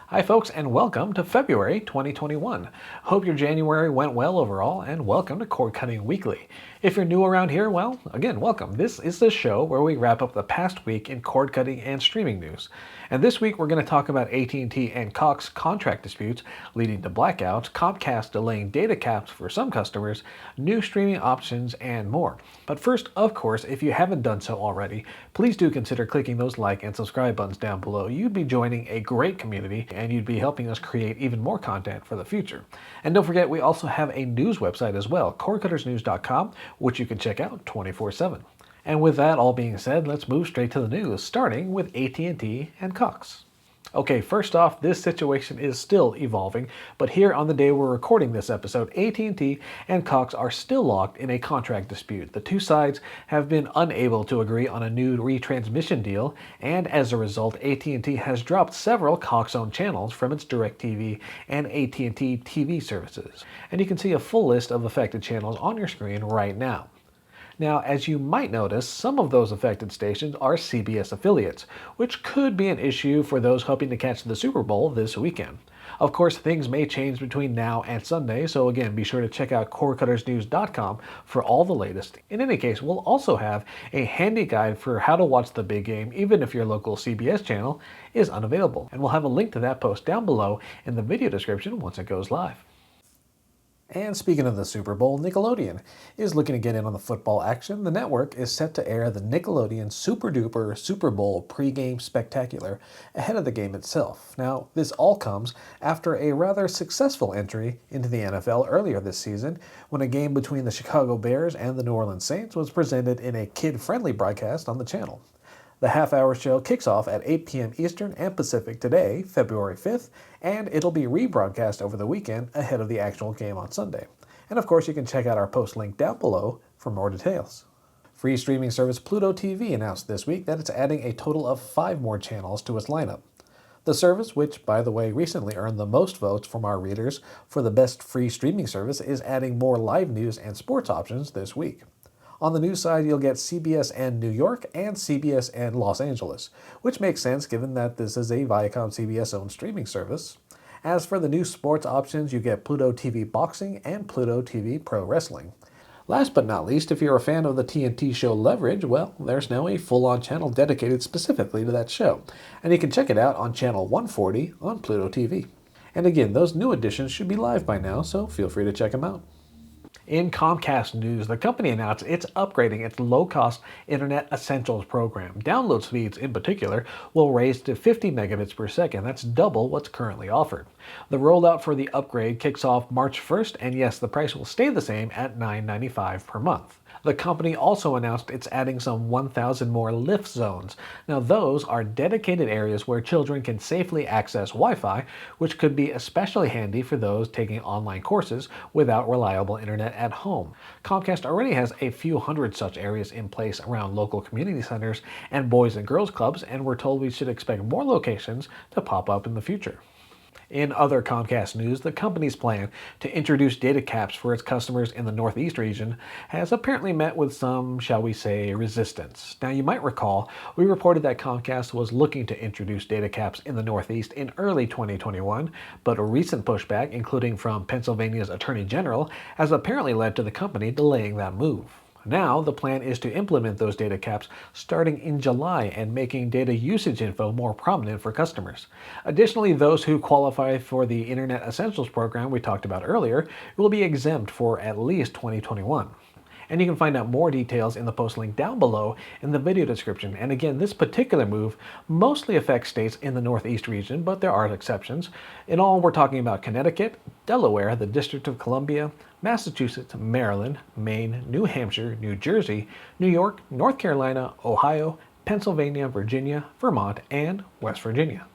Hi, folks, and welcome to February 2021. Hope your January went well overall, and welcome to Cord Cutting Weekly. If you're new around here, well, again, welcome. This is the show where we wrap up the past week in cord cutting and streaming news. And this week, we're going to talk about AT&T and Cox contract disputes leading to blackouts, Comcast delaying data caps for some customers, new streaming options, and more. But first, of course, if you haven't done so already, please do consider clicking those like and subscribe buttons down below. You'd be joining a great community, and you'd be helping us create even more content for the future. And don't forget, we also have a news website as well, cordcuttersnews.com, which you can check out 24/7. And with that all being said, let's move straight to the news, starting with AT&T and Cox. Okay, first off, this situation is still evolving, but here on the day we're recording this episode, AT&T and Cox are still locked in a contract dispute. The two sides have been unable to agree on a new retransmission deal, and as a result, AT&T has dropped several Cox-owned channels from its DirecTV and AT&T TV services. And you can see a full list of affected channels on your screen right now. Now, as you might notice, some of those affected stations are CBS affiliates, which could be an issue for those hoping to catch the Super Bowl this weekend. Of course, things may change between now and Sunday, so again, be sure to check out cordcuttersnews.com for all the latest. In any case, we'll also have a handy guide for how to watch the big game, even if your local CBS channel is unavailable. And we'll have a link to that post down below in the video description once it goes live. And speaking of the Super Bowl, Nickelodeon is looking to get in on the football action. The network is set to air the Nickelodeon Super Duper Super Bowl Pregame Spectacular ahead of the game itself. Now, this all comes after a rather successful entry into the NFL earlier this season, when a game between the Chicago Bears and the New Orleans Saints was presented in a kid-friendly broadcast on the channel. The half-hour show kicks off at 8 p.m. Eastern and Pacific today, February 5th, and it'll be rebroadcast over the weekend ahead of the actual game on Sunday. And of course, you can check out our post link down below for more details. Free streaming service Pluto TV announced this week that it's adding a total of 5 more channels to its lineup. The service, which, by the way, recently earned the most votes from our readers for the best free streaming service, is adding more live news and sports options this week. On the news side, you'll get CBSN New York and CBSN Los Angeles, which makes sense given that this is a Viacom CBS-owned streaming service. As for the new sports options, you get Pluto TV Boxing and Pluto TV Pro Wrestling. Last but not least, if you're a fan of the TNT show Leverage, well, there's now a full-on channel dedicated specifically to that show, and you can check it out on channel 140 on Pluto TV. And again, those new additions should be live by now, so feel free to check them out. In Comcast news, the company announced it's upgrading its low-cost Internet Essentials program. Download speeds, in particular, will raise to 50 megabits per second. That's double what's currently offered. The rollout for the upgrade kicks off March 1st, and yes, the price will stay the same at $9.95 per month. The company also announced it's adding some 1,000 more lift zones. Now, those are dedicated areas where children can safely access Wi-Fi, which could be especially handy for those taking online courses without reliable internet at home. Comcast already has a few hundred such areas in place around local community centers and boys and girls clubs, and we're told we should expect more locations to pop up in the future. In other Comcast news, the company's plan to introduce data caps for its customers in the Northeast region has apparently met with some, shall we say, resistance. Now, you might recall, we reported that Comcast was looking to introduce data caps in the Northeast in early 2021, but a recent pushback, including from Pennsylvania's Attorney General, has apparently led to the company delaying that move. Now, the plan is to implement those data caps starting in July and making data usage info more prominent for customers. Additionally, those who qualify for the Internet Essentials program we talked about earlier will be exempt for at least 2021. And you can find out more details in the post link down below in the video description. And again, this particular move mostly affects states in the Northeast region, but there are exceptions. In all, we're talking about Connecticut, Delaware, the District of Columbia, Massachusetts, Maryland, Maine, New Hampshire, New Jersey, New York, North Carolina, Ohio, Pennsylvania, Virginia, Vermont, and West Virginia.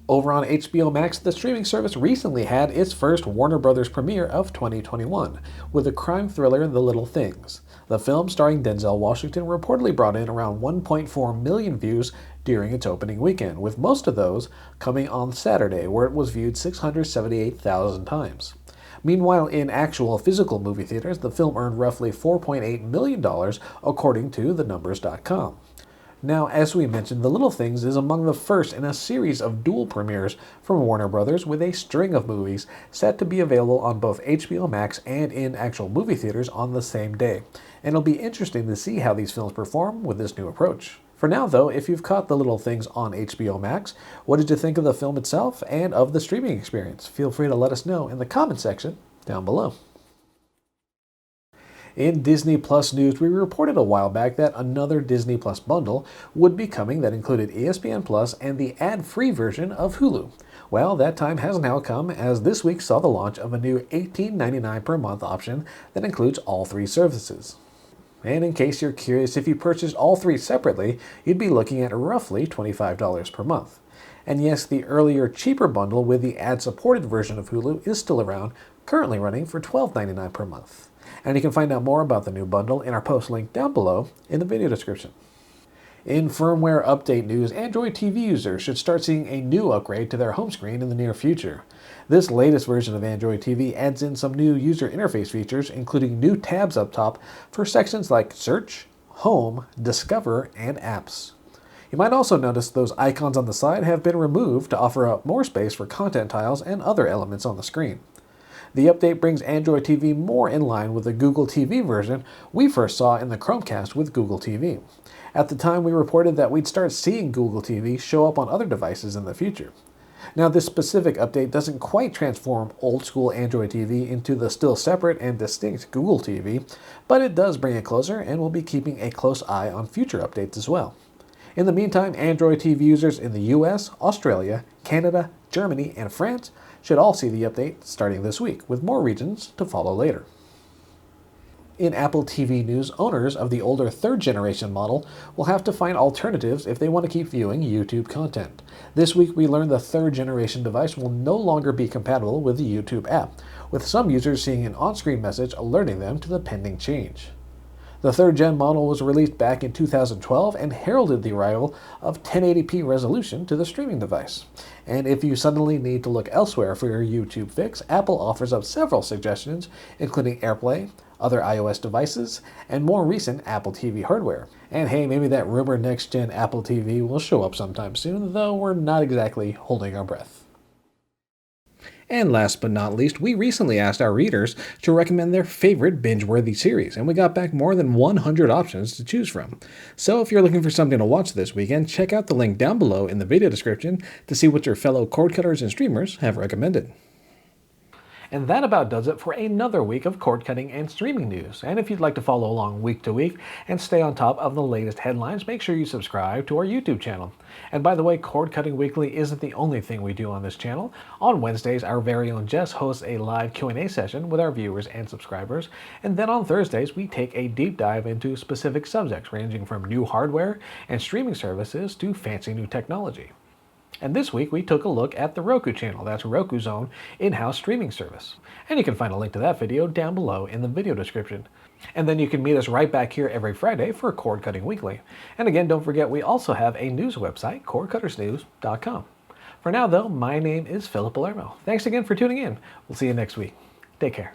Over on HBO Max, the streaming service recently had its first WarnerBros premiere of 2021, with the crime thriller The Little Things. The film, starring Denzel Washington, reportedly brought in around 1.4 million views during its opening weekend, with most of those coming on Saturday, where it was viewed 678,000 times. Meanwhile, in actual physical movie theaters, the film earned roughly $4.8 million, according to thenumbers.com. Now, as we mentioned, The Little Things is among the first in a series of dual premieres from Warner Bros. With a string of movies set to be available on both HBO Max and in actual movie theaters on the same day. And it'll be interesting to see how these films perform with this new approach. For now, though, if you've caught The Little Things on HBO Max, what did you think of the film itself and of the streaming experience? Feel free to let us know in the comment section down below. In Disney Plus news, we reported a while back that another Disney Plus bundle would be coming that included ESPN Plus and the ad-free version of Hulu. Well, that time has now come, as this week saw the launch of a new $18.99 per month option that includes all three services. And in case you're curious, if you purchased all three separately, you'd be looking at roughly $25 per month. And yes, the earlier cheaper bundle with the ad-supported version of Hulu is still around, currently running for $12.99 per month. And you can find out more about the new bundle in our post link down below in the video description. In firmware update news, Android TV users should start seeing a new upgrade to their home screen in the near future. This latest version of Android TV adds in some new user interface features, including new tabs up top for sections like Search, Home, Discover, and Apps. You might also notice those icons on the side have been removed to offer up more space for content tiles and other elements on the screen. The update brings Android TV more in line with the Google TV version we first saw in the Chromecast with Google TV. At the time, we reported that we'd start seeing Google TV show up on other devices in the future. Now, this specific update doesn't quite transform old-school Android TV into the still separate and distinct Google TV, but it does bring it closer, and we'll be keeping a close eye on future updates as well. In the meantime, Android TV users in the US, Australia, Canada, Germany, and France should all see the update starting this week, with more regions to follow later. In Apple TV news, owners of the older third-generation model will have to find alternatives if they want to keep viewing YouTube content. This week, we learned the third-generation device will no longer be compatible with the YouTube app, with some users seeing an on-screen message alerting them to the pending change. The third-gen model was released back in 2012 and heralded the arrival of 1080p resolution to the streaming device. And if you suddenly need to look elsewhere for your YouTube fix, Apple offers up several suggestions, including AirPlay, other iOS devices, and more recent Apple TV hardware. And hey, maybe that rumored next-gen Apple TV will show up sometime soon, though we're not exactly holding our breath. And last but not least, we recently asked our readers to recommend their favorite binge-worthy series, and we got back more than 100 options to choose from. So if you're looking for something to watch this weekend, check out the link down below in the video description to see what your fellow cord cutters and streamers have recommended. And that about does it for another week of cord cutting and streaming news. And if you'd like to follow along week to week and stay on top of the latest headlines, make sure you subscribe to our YouTube channel. And by the way, Cord Cutting Weekly isn't the only thing we do on this channel. On Wednesdays, our very own Jess hosts a live Q&A session with our viewers and subscribers. And then on Thursdays, we take a deep dive into specific subjects ranging from new hardware and streaming services to fancy new technology. And this week, we took a look at the Roku channel, that's Roku's own in-house streaming service. And you can find a link to that video down below in the video description. And then you can meet us right back here every Friday for Cord Cutting Weekly. And again, don't forget, we also have a news website, cordcuttersnews.com. For now, though, my name is Philip Palermo. Thanks again for tuning in. We'll see you next week. Take care.